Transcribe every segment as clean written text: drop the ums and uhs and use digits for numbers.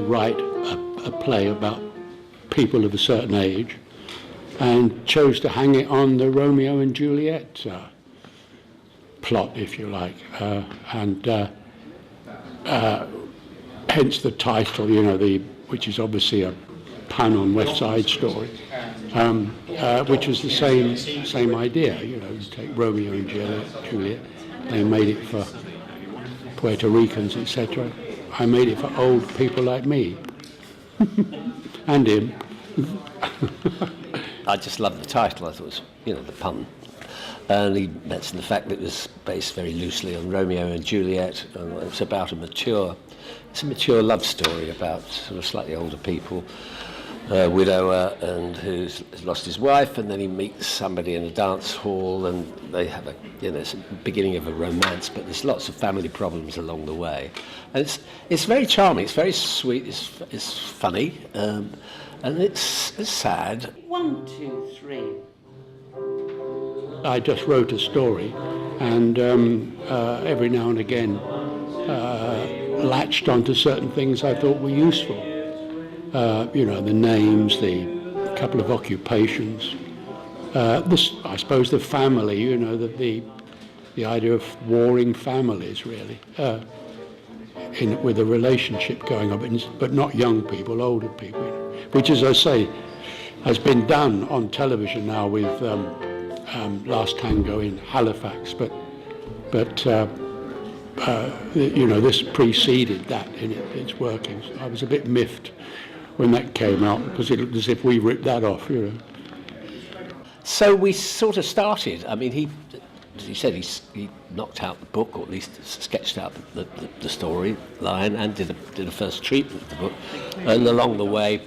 write a play about people of a certain age, and chose to hang it on the Romeo and Juliet plot, if you like, and hence the title, which is obviously a pun on West Side Story, which was the same idea. You take Romeo and Juliet. They made it for Puerto Ricans, etc. I made it for old people like me and him. I just loved the title. I thought it was, the pun. And he mentioned the fact that it was based very loosely on Romeo and Juliet. And it's about a mature love story about sort of slightly older people, a widower and who's lost his wife, and then he meets somebody in a dance hall, and they have it's the beginning of a romance, but there's lots of family problems along the way. And it's very charming, it's very sweet, it's funny, and it's sad. 1, 2, 3. I just wrote a story, and every now and again latched onto certain things I thought were useful. The names, the couple of occupations, I suppose the family, the idea of warring families, really, with a relationship going on, but not young people, older people, which, as I say, has been done on television now with Last Tango in Halifax, but this preceded that in its workings. I was a bit miffed when that came out, because it looked as if we ripped that off, So we sort of started. I mean, as you said, he knocked out the book, or at least sketched out the story line, and did a first treatment of the book, and along the way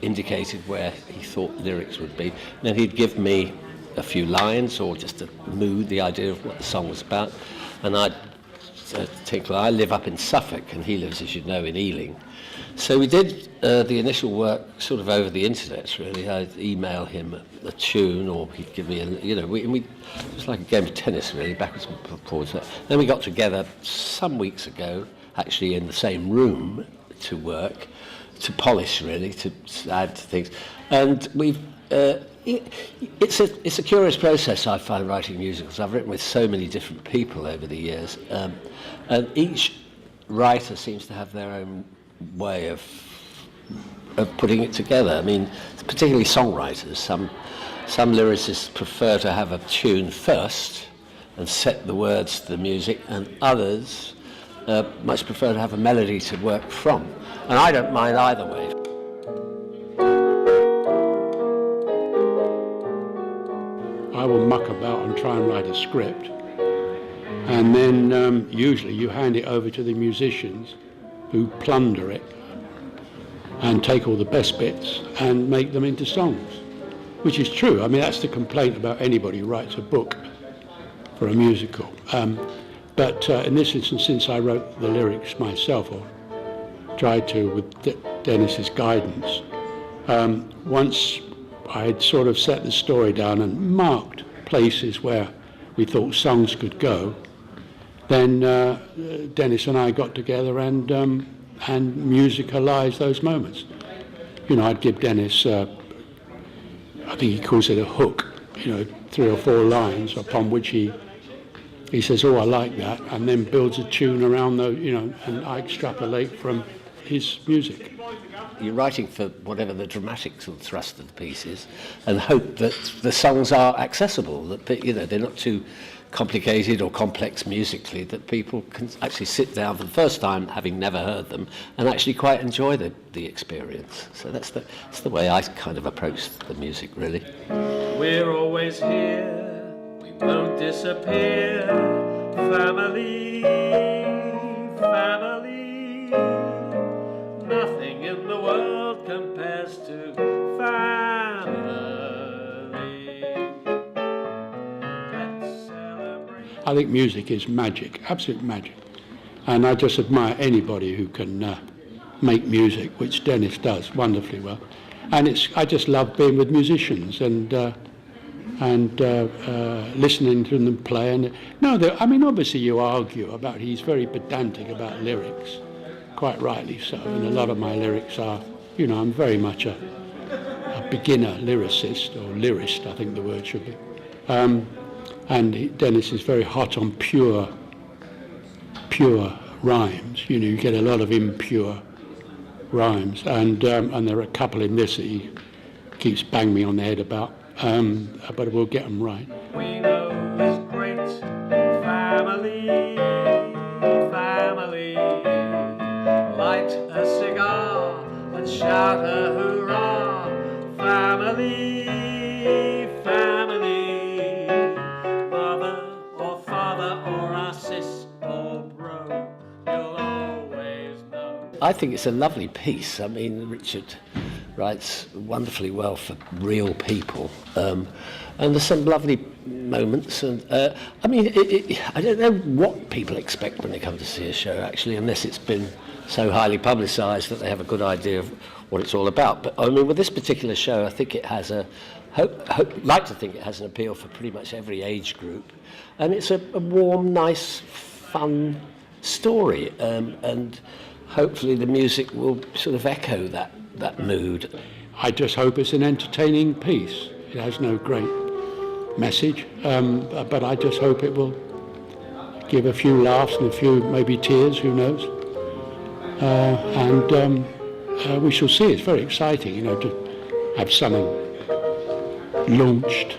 indicated where he thought lyrics would be. And then he'd give me a few lines, or just a mood, the idea of what the song was about, and I'd tinkle. I live up in Suffolk, and he lives, as you know, in Ealing. So we did the initial work sort of over the internet, really. I'd email him a tune, or he'd give me it was like a game of tennis, really, backwards and forwards. Then we got together some weeks ago, actually in the same room to work, to polish, really, to add to things. And we've it's a curious process, I find, writing musicals. I've written with so many different people over the years, and each writer seems to have their own way of putting it together. I mean, particularly songwriters. Some lyricists prefer to have a tune first and set the words to the music, and others much prefer to have a melody to work from. And I don't mind either way. I will muck about and try and write a script, and then usually you hand it over to the musicians, who plunder it and take all the best bits and make them into songs, which is true. I mean, that's the complaint about anybody who writes a book for a musical. But in this instance, since I wrote the lyrics myself, or tried to with Denis's guidance, once I had sort of set the story down and marked places where we thought songs could go, then Denis and I got together and musicalised those moments. I'd give Denis, I think he calls it a hook, 3 or 4 lines upon which he says, "Oh, I like that," and then builds a tune around those, and I extrapolate from his music. You're writing for whatever the dramatic sort of thrust of the piece is, and hope that the songs are accessible, that they're not too complicated or complex musically, that people can actually sit down for the first time, having never heard them, and actually quite enjoy the experience. So that's the way I kind of approach the music, really. We're always here, we won't disappear. Family, family, nothing in the world compares to family. I think music is magic, absolute magic. And I just admire anybody who can make music, which Denis does wonderfully well. And I just love being with musicians and listening to them play. And obviously you argue about, he's very pedantic about lyrics. quite rightly so. And a lot of my lyrics are, you know, I'm very much a beginner lyricist, or lyrist, I think the word should be. And Denis is very hot on pure rhymes. You know, you get a lot of impure rhymes, and there are a couple in this that he keeps banging me on the head about, but we'll get them right. We know it's great family, family. Light a cigar and shout a hurrah, family, family. Mother or father or a sis or bro, you'll always know. I think it's a lovely piece. I mean, Richard writes wonderfully well for real people, and there's some lovely moments. And I mean, I don't know what people expect when they come to see a show, actually, unless it's been so highly publicised that they have a good idea of what it's all about. But I mean, with this particular show, I think it has like to think it has an appeal for pretty much every age group, and it's a warm, nice, fun story, and hopefully the music will sort of echo that mood. I just hope it's an entertaining piece. It has no great message, but I just hope it will give a few laughs and a few maybe tears, who knows. And we shall see. It's very exciting, you know, to have something launched.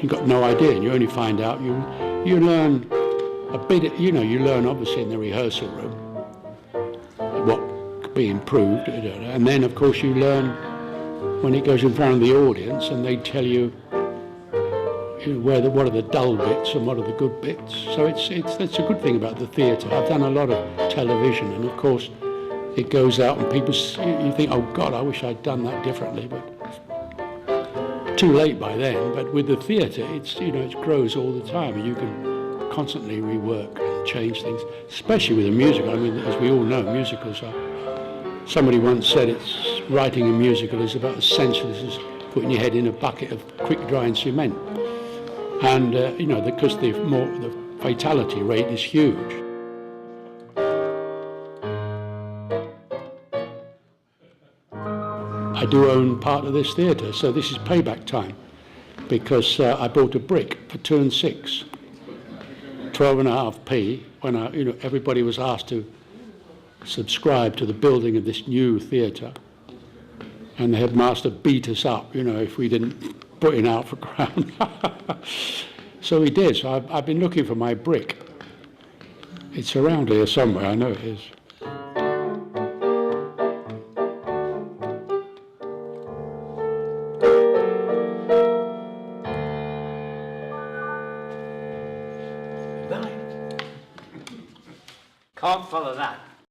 You've got no idea, and you only find out, you learn a bit, you know, you learn obviously in the rehearsal room what could be improved, and then of course you learn when it goes in front of the audience and they tell you, what are the dull bits and what are the good bits. So that's a good thing about the theatre. I've done a lot of television, and of course it goes out and people, you think, oh God, I wish I'd done that differently, but too late by then. But with the theatre, it's, you know, it grows all the time, and you can constantly rework and change things, especially with a musical. I mean, as we all know, musicals are, somebody once said it's writing a musical is about as senseless as putting your head in a bucket of quick-drying cement. And, you know, because the fatality rate is huge. I do own part of this theatre, so this is payback time, because I bought a brick for 2 and 6, 12.5p, when everybody was asked to subscribe to the building of this new theatre, and the headmaster beat us up, you know, if we didn't put it out for ground. So we did. So I've been looking for my brick. It's around here somewhere, I know it is. Can't follow that.